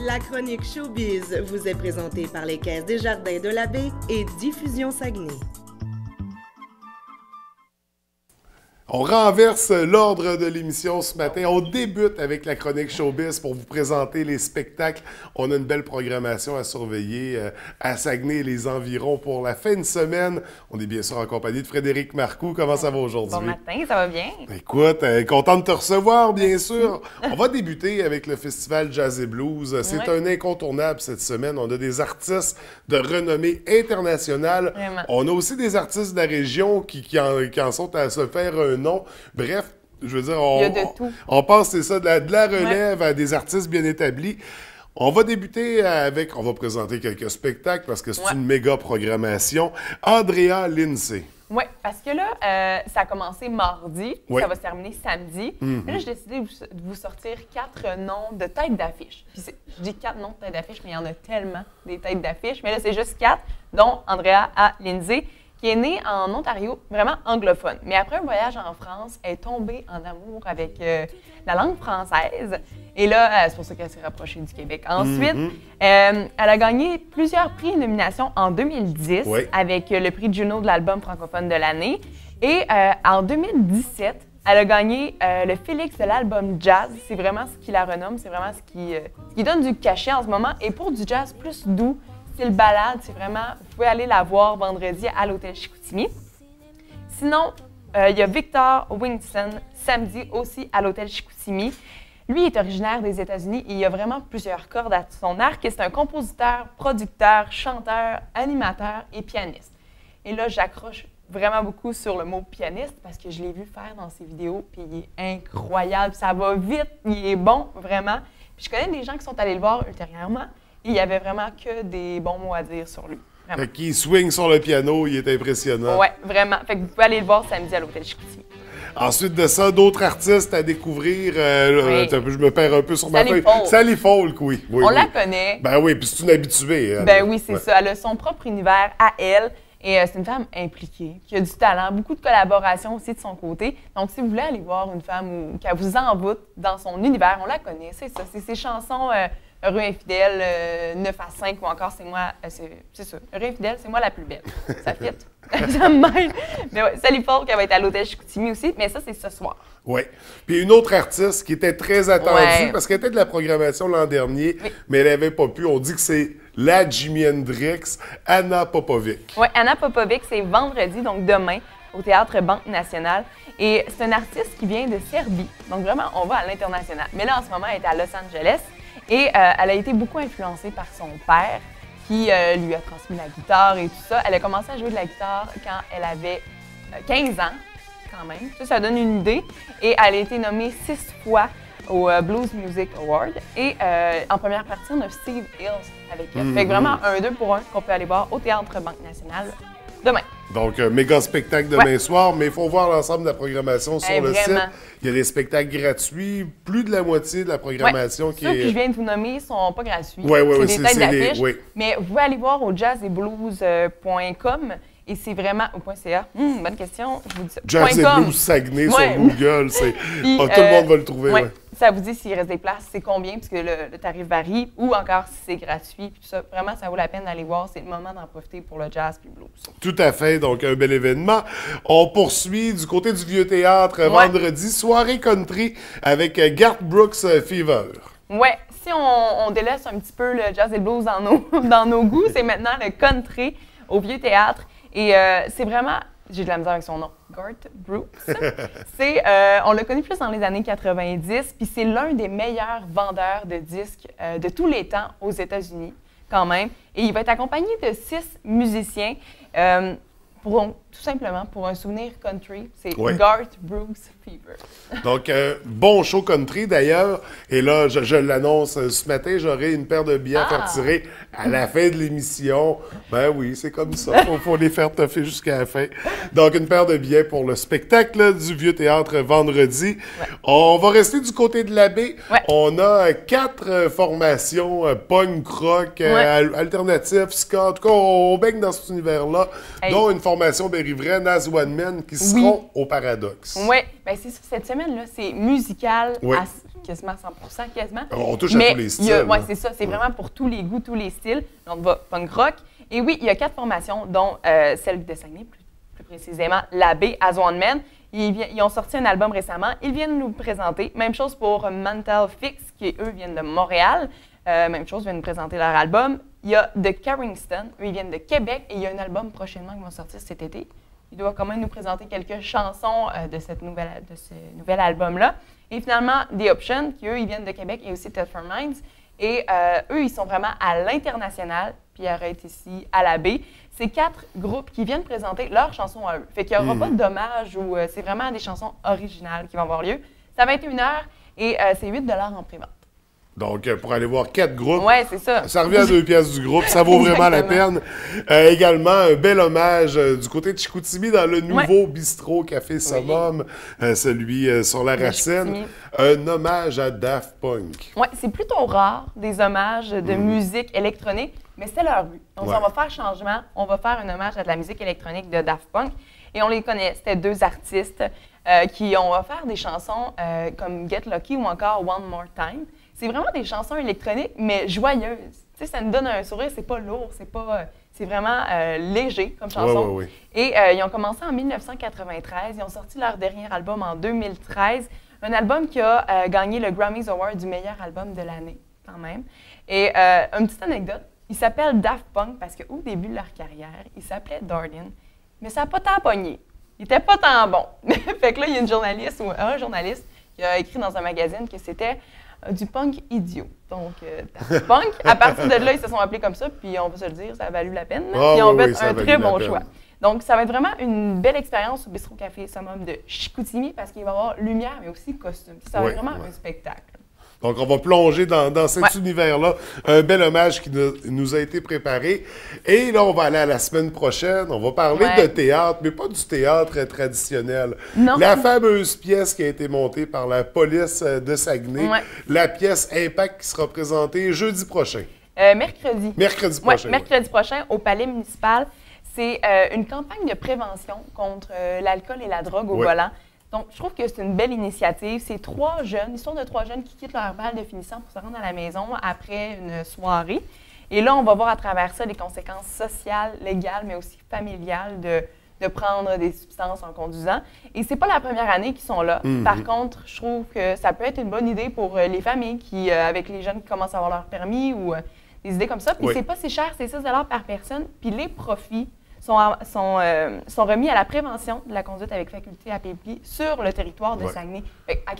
La chronique Showbiz vous est présentée par les Caisses des Jardins de la Baie et Diffusion Saguenay. On renverse l'ordre de l'émission ce matin. On débute avec la chronique Showbiz pour vous présenter les spectacles. On a une belle programmation à surveiller à Saguenay et les environs pour la fin de semaine. On est bien sûr en compagnie de Frédéric Marcoux. Comment ça va aujourd'hui? Bon matin, ça va bien? Écoute, content de te recevoir, bien sûr. On va débuter avec le festival Jazz et Blues. C'est un incontournable cette semaine. On a des artistes de renommée internationale. Vraiment. On a aussi des artistes de la région qui en sont à se faire un nom. Bref, je veux dire, Il y a de tout. on passe, c'est ça, de la relève à des artistes bien établis. On va débuter avec, on va présenter quelques spectacles parce que c'est une méga programmation. Andrea Lindsay. Oui, parce que là, ça a commencé mardi, Ouais. ça va se terminer samedi. Mais là, j'ai décidé de vous sortir 4 noms de têtes d'affiche. Puis je dis 4 noms de têtes d'affiche, mais il y en a tellement des têtes d'affiche. Mais là, c'est juste 4, dont Andrea Lindsay, qui est née en Ontario, vraiment anglophone. Mais après un voyage en France, elle est tombée en amour avec la langue française. Et là, c'est pour ça qu'elle s'est rapprochée du Québec. Ensuite, elle a gagné plusieurs prix et nominations en 2010 avec le prix Juno de l'album francophone de l'année. Et en 2017, elle a gagné le Félix de l'album jazz. C'est vraiment ce qui la renomme, c'est vraiment ce qui donne du cachet en ce moment. Et pour du jazz plus doux, c'est le balade, c'est vraiment, vous pouvez aller la voir vendredi à l'Hôtel Chicoutimi. Sinon, il y a Victor Wingson, samedi aussi à l'Hôtel Chicoutimi. Lui est originaire des États-Unis et il a vraiment plusieurs cordes à son arc. C'est un compositeur, producteur, chanteur, animateur et pianiste. Et là, j'accroche vraiment beaucoup sur le mot pianiste parce que je l'ai vu faire dans ses vidéos puis il est incroyable, ça va vite, il est bon, vraiment. Puis je connais des gens qui sont allés le voir ultérieurement. Il y avait vraiment que des bons mots à dire sur lui. Fait qu'il swing sur le piano, il est impressionnant. Oui, vraiment. Fait que vous pouvez aller le voir samedi à l'Hôtel Chicoutimi. Ensuite de ça, d'autres artistes à découvrir. Je me perds un peu sur ma feuille. Sally Folk, oui. On la connaît. Ben oui, puis c'est une habituée. Ben oui, c'est ça. Elle a son propre univers à elle. Et c'est une femme impliquée, qui a du talent, beaucoup de collaboration aussi de son côté. Donc, si vous voulez aller voir une femme qui vous envoûte dans son univers, on la connaît, c'est ça. C'est ses chansons Heureux infidèle, 9 à 5 ou encore C'est moi, c'est ça. Heureux infidèle, c'est moi la plus belle. Ça fit. Ça me mêle. Mais ouais, Sally Folk, elle va être à l'Hôtel Chicoutimi aussi, mais ça, c'est ce soir. Oui. Puis une autre artiste qui était très attendue, parce qu'elle était de la programmation l'an dernier, mais elle n'avait pas pu. On dit que c'est la Jimi Hendrix, Anna Popovic. Oui, Anna Popovic, c'est vendredi, donc demain, au Théâtre Banque Nationale. Et c'est une artiste qui vient de Serbie. Donc vraiment, on va à l'international. Mais là, en ce moment, elle est à Los Angeles. Et elle a été beaucoup influencée par son père, qui lui a transmis la guitare et tout ça. Elle a commencé à jouer de la guitare quand elle avait 15 ans, quand même. Ça donne une idée. Et elle a été nommée 6 fois au Blues Music Award. Et en première partie, on a Steve Hills avec elle. Fait que vraiment un 2 pour 1 qu'on peut aller voir au Théâtre Banque Nationale demain. Donc, méga spectacle demain soir, mais il faut voir l'ensemble de la programmation sur le site. Il y a des spectacles gratuits, plus de la moitié de la programmation qui est... Ceux que je viens de vous nommer ne sont pas gratuits. C'est des têtes d'affiche. Mais vous pouvez aller voir au jazzetblues.com et c'est vraiment... au .ca. Bonne question. Je vous dis ça. Jazz et Blues Saguenay sur Google. Tout le monde va le trouver. Ça vous dit s'il reste des places, c'est combien, puisque le tarif varie, ou encore si c'est gratuit. Puis tout ça, vraiment, ça vaut la peine d'aller voir. C'est le moment d'en profiter pour le jazz puis le blues. Tout à fait. Donc, un bel événement. On poursuit du côté du Vieux-Théâtre vendredi, soirée country avec Garth Brooks Fever. Ouais. Si on délaisse un petit peu le jazz et le blues dans nos goûts, c'est maintenant le country au Vieux-Théâtre. Et c'est vraiment... J'ai de la misère avec son nom. Garth Brooks. On l'a connu plus dans les années 90, puis c'est l'un des meilleurs vendeurs de disques de tous les temps aux États-Unis, quand même. Et il va être accompagné de 6 musiciens. Tout simplement, pour un souvenir country, c'est Garth Brooks Fever. Donc, bon show country d'ailleurs. Et là, je l'annonce ce matin, j'aurai une paire de billets à faire tirer à la fin de l'émission. Ben oui, c'est comme ça. Faut les faire toffer jusqu'à la fin. Donc, une paire de billets pour le spectacle du Vieux-Théâtre vendredi. On va rester du côté de la baie. On a 4 formations punk rock, alternative, ska. En tout cas, on baigne dans cet univers-là, dont une formation Berry-Vraie, Naz One Man, qui seront au Paradoxe. Oui, bien c'est ça, cette semaine-là, c'est musical Oui. à quasiment 100%, quasiment. On touche à tous les styles. Oui, c'est ça, c'est vraiment pour tous les goûts, tous les styles. Donc, on va punk rock. Et oui, il y a 4 formations, dont celle de Saguenay, plus précisément l'Abbé, As One Man. Ils ont sorti un album récemment. Ils viennent nous présenter. Même chose pour Mental Fix, qui, eux, viennent de Montréal. Même chose, ils viennent nous présenter leur album. Il y a The Carringston. Eux, ils viennent de Québec. Et il y a un album prochainement qui va sortir cet été. Ils doivent quand même nous présenter quelques chansons de ce nouvel album-là. Et finalement, The Option, qui, eux, ils viennent de Québec et aussi Tougher Minds. Et eux, ils sont vraiment à l'international. Puis ils arrêtent ici à la baie. C'est 4 groupes qui viennent présenter leurs chansons à eux. Fait qu'il n'y aura pas de dommages ou c'est vraiment des chansons originales qui vont avoir lieu. C'est à 21h et c'est 8 $ en pré-vente. Donc, pour aller voir 4 groupes, ouais, c'est ça. Ça revient à 2 pièces du groupe. Ça vaut vraiment la peine. Également, un bel hommage du côté de Chicoutimi dans le nouveau bistrot Café Summum, celui sur la Racine. Un hommage à Daft Punk. Oui, c'est plutôt rare, des hommages de musique électronique, mais c'est leur but. Donc, on va faire changement. On va faire un hommage à de la musique électronique de Daft Punk. Et on les connaît. C'était 2 artistes qui ont offert des chansons comme Get Lucky ou encore One More Time. C'est vraiment des chansons électroniques, mais joyeuses. Tu sais, ça nous donne un sourire, c'est pas lourd, c'est vraiment léger comme chanson. Et ils ont commencé en 1993, ils ont sorti leur dernier album en 2013, un album qui a gagné le Grammys Award du meilleur album de l'année, quand même. Et une petite anecdote, ils s'appellent Daft Punk parce qu'au début de leur carrière, ils s'appelaient Darden, mais ça n'a pas tant pogné. Ils n'étaient pas tant bons. Fait que là, il y a une journaliste ou un journaliste qui a écrit dans un magazine que c'était du punk idiot. Donc, Daft Punk, à partir de là, ils se sont appelés comme ça, puis on va se le dire, ça a valu la peine. Ils ont fait un très bon choix. Donc, ça va être vraiment une belle expérience au Bistrot Café Summum de Chicoutimi parce qu'il va y avoir lumière, mais aussi costume. Ça va être vraiment un spectacle. Donc, on va plonger dans cet univers-là. Un bel hommage qui nous a été préparé. Et là, on va aller à la semaine prochaine. On va parler de théâtre, mais pas du théâtre traditionnel. Non. La fameuse pièce qui a été montée par la police de Saguenay. La pièce Impact qui sera présentée jeudi prochain. Mercredi. Mercredi prochain. Mercredi prochain au Palais municipal. C'est une campagne de prévention contre l'alcool et la drogue au volant. Donc, je trouve que c'est une belle initiative. C'est 3 jeunes, l'histoire de 3 jeunes qui quittent leur bal de finissant pour se rendre à la maison après une soirée. Et là, on va voir à travers ça les conséquences sociales, légales, mais aussi familiales de prendre des substances en conduisant. Et c'est pas la première année qu'ils sont là. Par contre, je trouve que ça peut être une bonne idée pour les familles qui, avec les jeunes qui commencent à avoir leur permis ou des idées comme ça. Puis c'est pas si cher, c'est 6 $ par personne. Puis les profits sont remis à la prévention de la conduite avec faculté APP sur le territoire de Saguenay.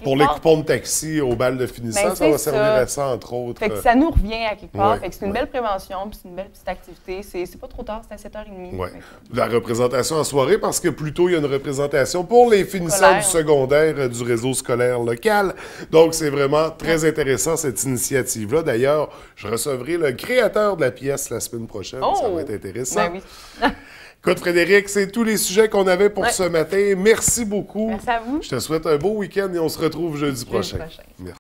Pour les coupons de taxi au bal de finissant, ça va servir à ça, entre autres. Fait que ça nous revient à quelque part. Fait que c'est une belle prévention, puis c'est une belle petite activité. C'est pas trop tard, c'est à 7h30. La représentation en soirée, parce que plutôt il y a une représentation pour les finissants du secondaire du réseau scolaire local. Donc, c'est vraiment très intéressant, cette initiative-là. D'ailleurs, je recevrai le créateur de la pièce la semaine prochaine. Ça va être intéressant. Ben oui. Écoute, Frédéric, c'est tous les sujets qu'on avait pour ce matin. Merci beaucoup. Merci à vous. Je te souhaite un beau week-end et on se retrouve jeudi prochain. Merci.